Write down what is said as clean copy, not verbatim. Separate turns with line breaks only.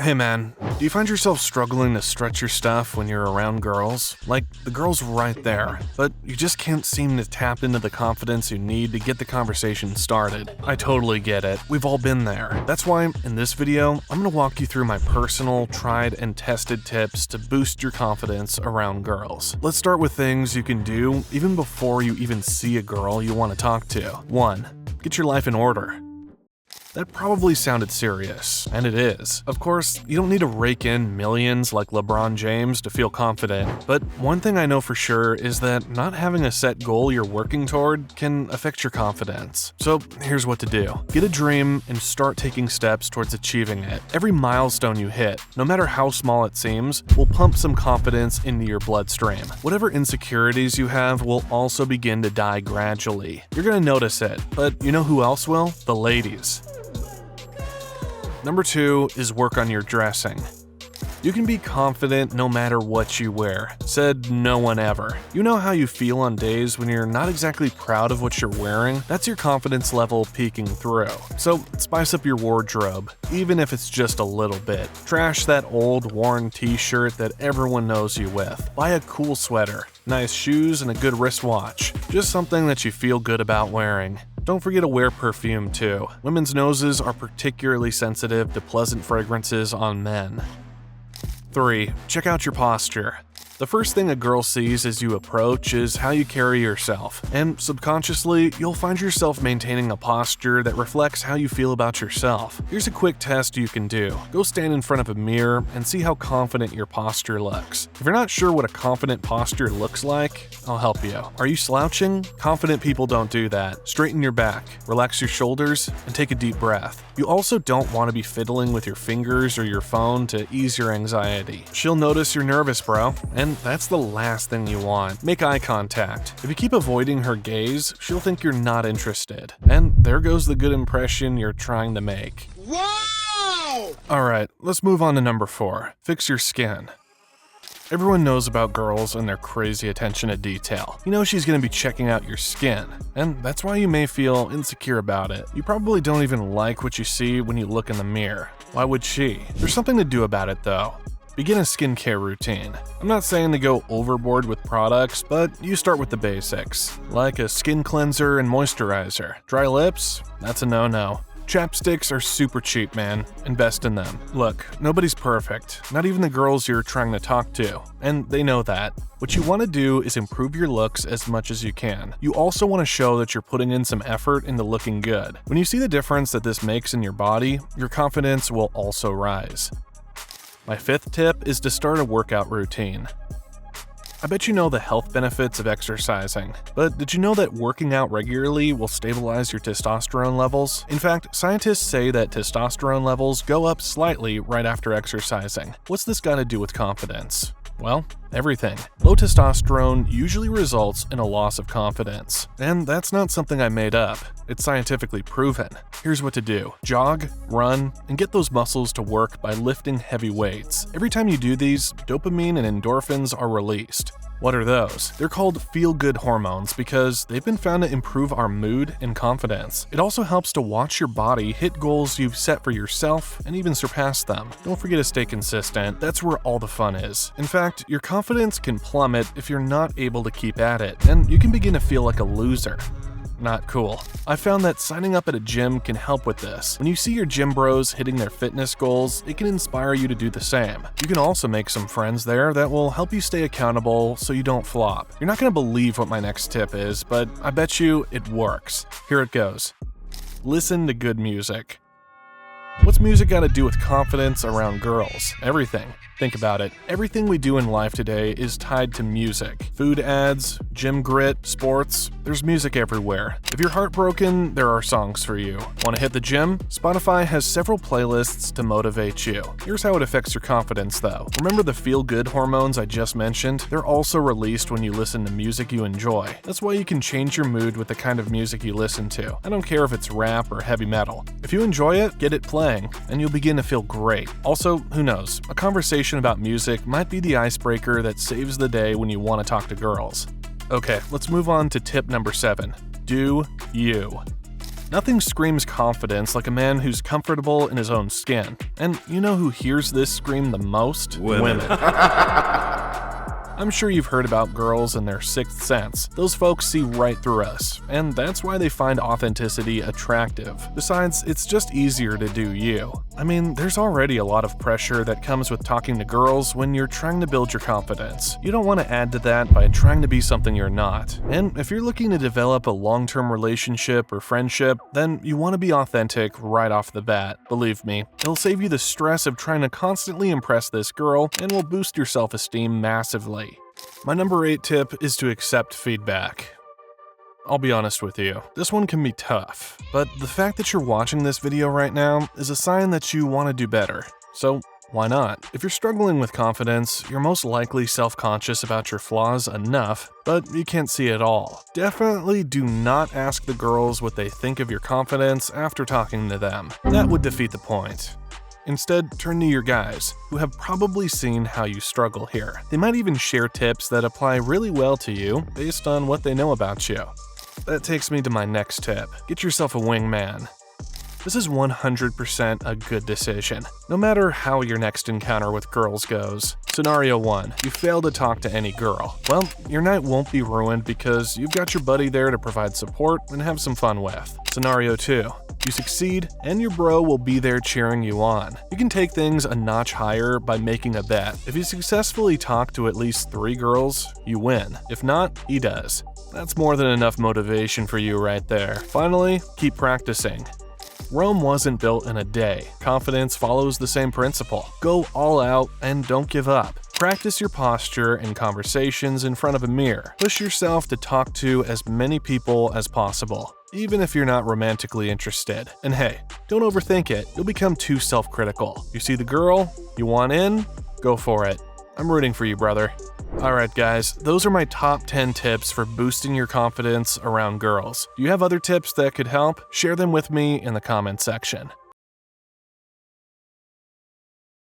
Hey man, do you find yourself struggling to stretch your stuff when you're around girls? Like, the girl's right there, but you just can't seem to tap into the confidence you need to get the conversation started. I totally get it. We've all been there. That's why, in this video, I'm gonna walk you through my personal, tried and tested tips to boost your confidence around girls. Let's start with things you can do even before you even see a girl you want to talk to. 1. Get your life in order. That probably sounded serious, and it is. Of course, you don't need to rake in millions like LeBron James to feel confident, but one thing I know for sure is that not having a set goal you're working toward can affect your confidence. So here's what to do. Get a dream and start taking steps towards achieving it. Every milestone you hit, no matter how small it seems, will pump some confidence into your bloodstream. Whatever insecurities you have will also begin to die gradually. You're gonna notice it, but you know who else will? The ladies. Number 2 is work on your dressing. You can be confident no matter what you wear. Said no one ever. You know how you feel on days when you're not exactly proud of what you're wearing? That's your confidence level peeking through. So spice up your wardrobe, even if it's just a little bit. Trash that old, worn t-shirt that everyone knows you with. Buy a cool sweater, nice shoes, and a good wristwatch. Just something that you feel good about wearing. Don't forget to wear perfume too. Women's noses are particularly sensitive to pleasant fragrances on men. 3. Check out your posture. The first thing a girl sees as you approach is how you carry yourself, and subconsciously, you'll find yourself maintaining a posture that reflects how you feel about yourself. Here's a quick test you can do. Go stand in front of a mirror and see how confident your posture looks. If you're not sure what a confident posture looks like, I'll help you. Are you slouching? Confident people don't do that. Straighten your back, relax your shoulders, and take a deep breath. You also don't want to be fiddling with your fingers or your phone to ease your anxiety. She'll notice you're nervous, bro, and that's the last thing you want. Make eye contact. If you keep avoiding her gaze, she'll think you're not interested. And there goes the good impression you're trying to make.
Wow!
Alright, let's move on to number 4. Fix your skin. Everyone knows about girls and their crazy attention to detail. You know she's gonna be checking out your skin, and that's why you may feel insecure about it. You probably don't even like what you see when you look in the mirror. Why would she? There's something to do about it though. Begin a skincare routine. I'm not saying to go overboard with products, but you start with the basics, like a skin cleanser and moisturizer. Dry lips? That's a no-no. Chapsticks are super cheap, man. Invest in them. Look, nobody's perfect, not even the girls you're trying to talk to, and they know that. What you want to do is improve your looks as much as you can. You also want to show that you're putting in some effort into looking good. When you see the difference that this makes in your body, your confidence will also rise. My 5th tip is to start a workout routine. I bet you know the health benefits of exercising, but did you know that working out regularly will stabilize your testosterone levels? In fact, scientists say that testosterone levels go up slightly right after exercising. What's this got to do with confidence? Well, everything. Low testosterone usually results in a loss of confidence. And that's not something I made up. It's scientifically proven. Here's what to do. Jog, run, and get those muscles to work by lifting heavy weights. Every time you do these, dopamine and endorphins are released. What are those? They're called feel-good hormones because they've been found to improve our mood and confidence. It also helps to watch your body hit goals you've set for yourself and even surpass them. Don't forget to stay consistent. That's where all the fun is. In fact, your confidence can plummet if you're not able to keep at it, and you can begin to feel like a loser. Not cool. I found that signing up at a gym can help with this. When you see your gym bros hitting their fitness goals, it can inspire you to do the same. You can also make some friends there that will help you stay accountable so you don't flop. You're not going to believe what my next tip is, but I bet you it works. Here it goes. Listen to good music. What's music got to do with confidence around girls? Everything. Think about it. Everything we do in life today is tied to music. Food ads, gym grit, sports, there's music everywhere. If you're heartbroken, there are songs for you. Want to hit the gym? Spotify has several playlists to motivate you. Here's how it affects your confidence though. Remember the feel-good hormones I just mentioned? They're also released when you listen to music you enjoy. That's why you can change your mood with the kind of music you listen to. I don't care if it's rap or heavy metal. If you enjoy it, get it playing, and you'll begin to feel great. Also, who knows? A conversation about music might be the icebreaker that saves the day when you want to talk to girls. Okay, let's move on to tip number 7. Do you. Nothing screams confidence like a man who's comfortable in his own skin. And you know who hears this scream the most? Women. I'm sure you've heard about girls and their sixth sense. Those folks see right through us, and that's why they find authenticity attractive. Besides, it's just easier to do you. I mean, there's already a lot of pressure that comes with talking to girls when you're trying to build your confidence. You don't want to add to that by trying to be something you're not. And if you're looking to develop a long-term relationship or friendship, then you want to be authentic right off the bat. Believe me, it'll save you the stress of trying to constantly impress this girl and will boost your self-esteem massively. My number 8 tip is to accept feedback. I'll be honest with you, this one can be tough, but the fact that you're watching this video right now is a sign that you want to do better. So why not? If you're struggling with confidence, you're most likely self-conscious about your flaws enough, but you can't see it all. Definitely do not ask the girls what they think of your confidence after talking to them. That would defeat the point. Instead, turn to your guys, who have probably seen how you struggle here. They might even share tips that apply really well to you based on what they know about you. That takes me to my next tip. Get yourself a wingman. This is 100% a good decision, no matter how your next encounter with girls goes. Scenario 1. You fail to talk to any girl. Well, your night won't be ruined because you've got your buddy there to provide support and have some fun with. Scenario 2. You succeed, and your bro will be there cheering you on. You can take things a notch higher by making a bet. If you successfully talk to at least 3 girls, you win. If not, he does. That's more than enough motivation for you right there. Finally, keep practicing. Rome wasn't built in a day. Confidence follows the same principle. Go all out and don't give up. Practice your posture and conversations in front of a mirror. Push yourself to talk to as many people as possible, even if you're not romantically interested. And hey, don't overthink it. You'll become too self-critical. You see the girl? You want in? Go for it. I'm rooting for you, brother. Alright guys, those are my top 10 tips for boosting your confidence around girls. Do you have other tips that could help? Share them with me in the comment section.